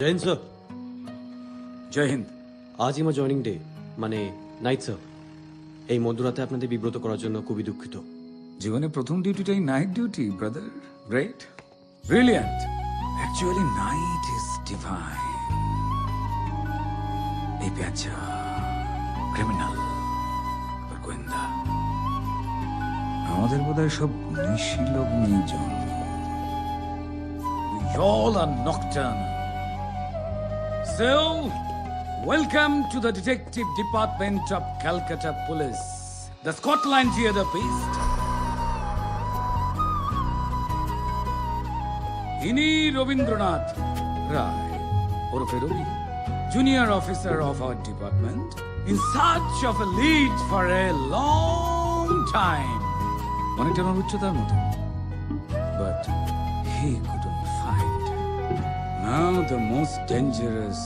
জয় Hind sir. জয় হিন্দ। আজই আমার joining day, মানে নাইট স্যার। এই মধ্যরাতে আপনাদের বিব্রত করার জন্য খুবই দুঃখিত। জীবনে প্রথম ডিউটিটাই night duty, brother. Great, brilliant. Actually night is divine. এই পেঁচা ক্রিমিনাল আর গোয়েন্দা আমাদের বোধহয় সব নিশিলগ্নে জন্ম। We all are nocturnal. So, welcome to the Detective Department of Calcutta Police, the Scotland Yard based. ইনি রবীন্দ্রনাথ রায়, ওরফে রবি, junior officer of our department, in search of a lead for a long time. অনেকটা আমার উচ্চতার মতো, but he couldn't find. Now the most dangerous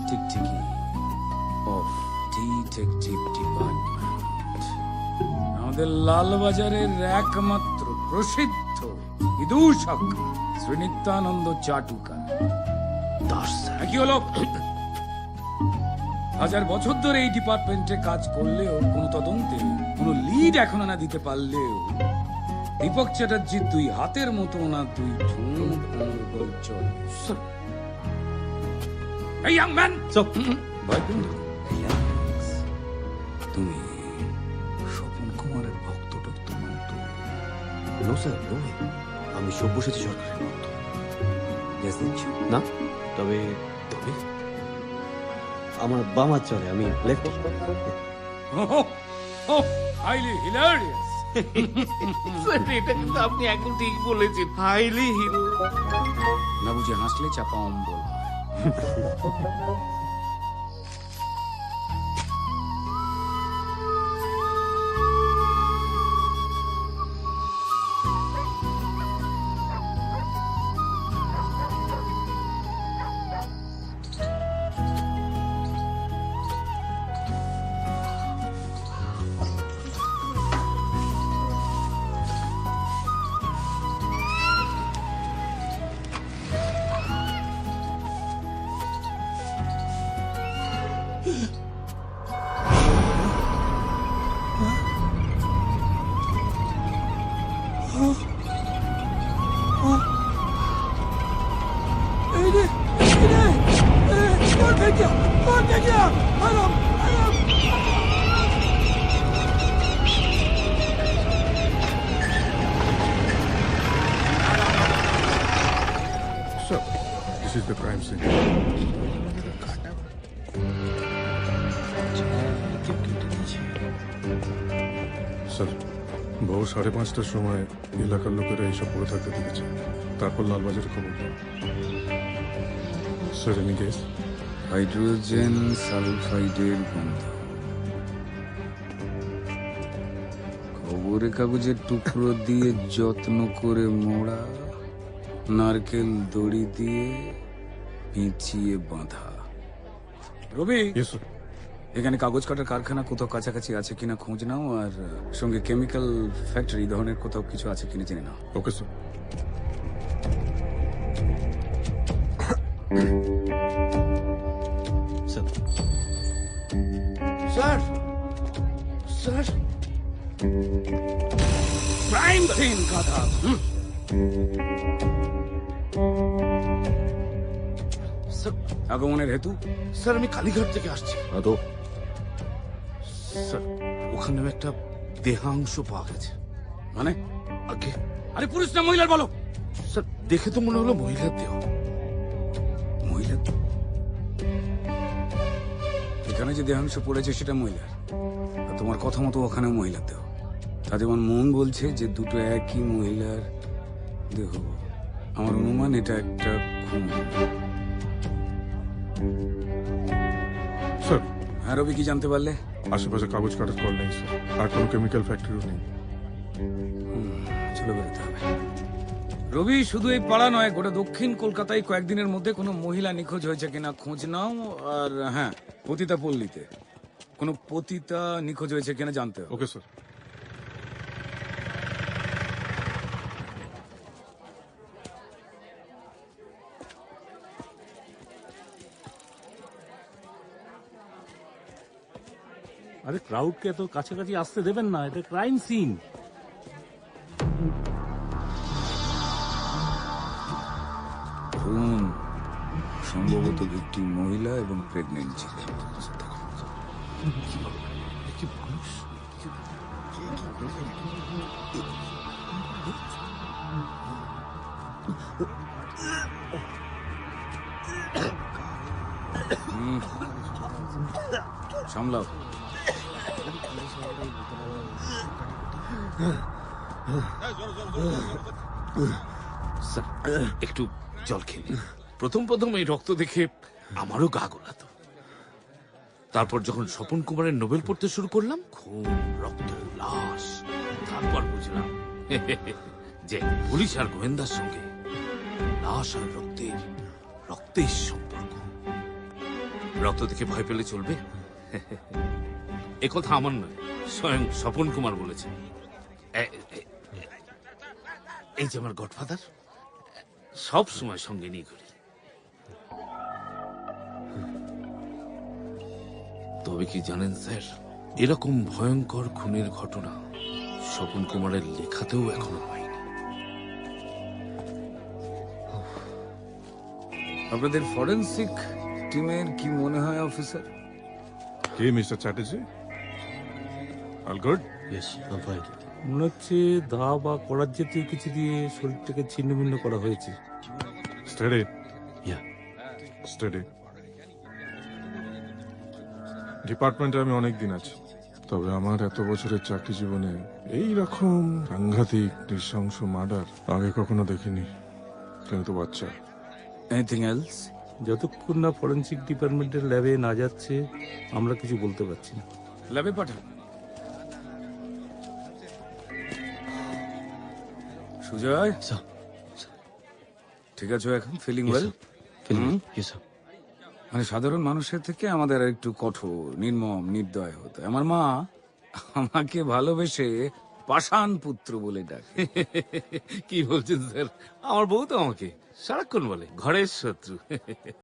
টিকটিকি of Detective Department. আমাদের লালবাজারের একমাত্র প্রসিদ্ধ বিদূষক শ্রী নিত্যানন্দ চাটুকার দাস স্যার। কি হলো? 1000 বছর ধরে এই ডিপার্টমেন্টে কাজ করলেও কোনো তদন্তে কোনো লিড এখনো না দিতে পারলেও দীপক চ্যাটার্জির 2 হাতের মতো না 2 ঠোঁট অনর্গল চলে। এই ইয়াং ম্যান, ভয় পেন না। Relax. তুমি স্বপন কুমারের ভক্ত টক্ত নও তো? No sir, no way. আমি সব্যসাচী সরকারের ভক্ত। Yes, didn't you? না, তবে তবে আমার বাম হাত চলে, আমি লেফটি। Highly hilarious. স্যার, এটা কিন্তু আপনি একদম ঠিক বলেছেন। Highly hero. না বুঝে হাসলে চাপা অম্বল হয়। Sir, this is the crime scene. Sir, ভোর 5:30টার সময় এলাকার লোকেরা এইসব পড়ে থাকতে দেখেছে। তারপর লালবাজারে খবর দেয়। Sir, any guess? হাইড্রোজেন সালফাইডের গন্ধ। খবরের কাগজের টুকরো দিয়ে যত্ন করে মোড়া, নারকেল দড়ি দিয়ে পেঁচিয়ে বাঁধা। রবি, ইয়েস স্যার। এখানে কাগজ কাটার কারখানা কোথাও কাছাকাছি আছে কিনা খোঁজ নাও, আর সঙ্গে কেমিক্যাল ফ্যাক্টরি ধরনের কোথাও কিছু আছে কিনা জেনে নাও। Okay sir. Sir, sir, sir, crime scene কথা। স্যার, আগমনের হেতু? স্যার, আমি কালীঘাট থেকে আসছি। তো স্যার, ওখানে একটা দেহাংশ পাওয়া গেছে। মানে? আগে আরে পুরুষ না মহিলার বলো। স্যার, দেখে তো মনে হলো মহিলার দেহ। মহিলা? এখানে যে দেহাংশ পড়েছে সেটা মহিলার, আর তোমার কথা মতো ওখানে মহিলার দেহ। তাতে আমার মন বলছে যে দুটো একই মহিলার দেহ। আমার অনুমান এটা একটা খুন। স্যার, হ্যাঁ রবি, কি জানতে পারলে? আশেপাশে কাগজ কাটার কল নেই স্যার, আর কোনো কেমিক্যাল ফ্যাক্টরিও নেই। চলে বেরোতে হবে। রবি, শুধু এই পাড়া নয়, গোটা দক্ষিণ কলকাতায় কয়েকদিনের মধ্যে কোনো মহিলা নিখোঁজ হয়েছে কিনা খোঁজ নাও। আর হ্যাঁ, পতিতা পল্লীতে কোনো পতিতা নিখোঁজ হয়েছে কিনা জানতে হবে। Okay sir. আরে ক্রাউডকে এত কাছাকাছি আসতে দেবেন না, এটা ক্রাইম সিন। খুন, সম্ভবত ভিকটিম মহিলা এবং প্রেগনেন্ট ছিলেন। সামলাও। স্যার, একটু জল খেয়ে নিন। প্রথম এই রক্ত দেখে আমারও গা গোলাতো। তারপর যখন স্বপন কুমারের নোবেল পড়তে শুরু করলাম, খুন, রক্ত, লাশ, তারপর বুঝলাম যে পুলিশ আর গোয়েন্দার সঙ্গে লাশ আর রক্তের সম্পর্ক। রক্ত দেখে ভয় পেলে চলবে? একথা আমার নয়, স্বয়ং স্বপন কুমার বলেছেন। এই যে আমার গডফাদার, সব সময় সঙ্গে নিয়ে ঘুরি। তবে কি জানেন স্যার, এরকম ভয়ঙ্কর খুনের ঘটনা স্বপন কুমারের লেখাতেও এখনো পাইনি। আপনাদের ফরেন্সিক টিমের কি মনে হয় officer? K mister Chatterjee? All good? Yes, I fine. মনে হচ্ছে দা বা করার জাতীয় কিছু দিয়ে শরীরটাকে ছিন্ন ভিন্ন করা হয়েছে। স্টেডি, ইয়া, স্টেডি। ডিপার্টমেন্টে আমি অনেক দিন আছি, তবে আমার এত বছরের চাকরি জীবনে এই রকম সাংঘাতিক নৃশংস মার্ডার আগে কখনো দেখিনি। কিন্তু বাচ্চা, এনিথিং এলস? যতক্ষণ না ফরেন্সিক ডিপার্টমেন্টের ল্যাবে না যাচ্ছে আমরা কিছু বলতে পারছি না। ল্যাবে পাঠান। সুজয়, স্যার। ঠিক আছে এখন? Feeling well? Yes sir. মানে সাধারণ মানুষের থেকে আমাদের আর একটু কঠোর, নির্মম, নির্দয় হতো। আমার মা আমাকে ভালোবেসে পাষাণ পুত্র বলে ডাকে। কি বলছেন স্যার? আমার বউ তো আমাকে সারাক্ষণ বলে ঘরের শত্রু।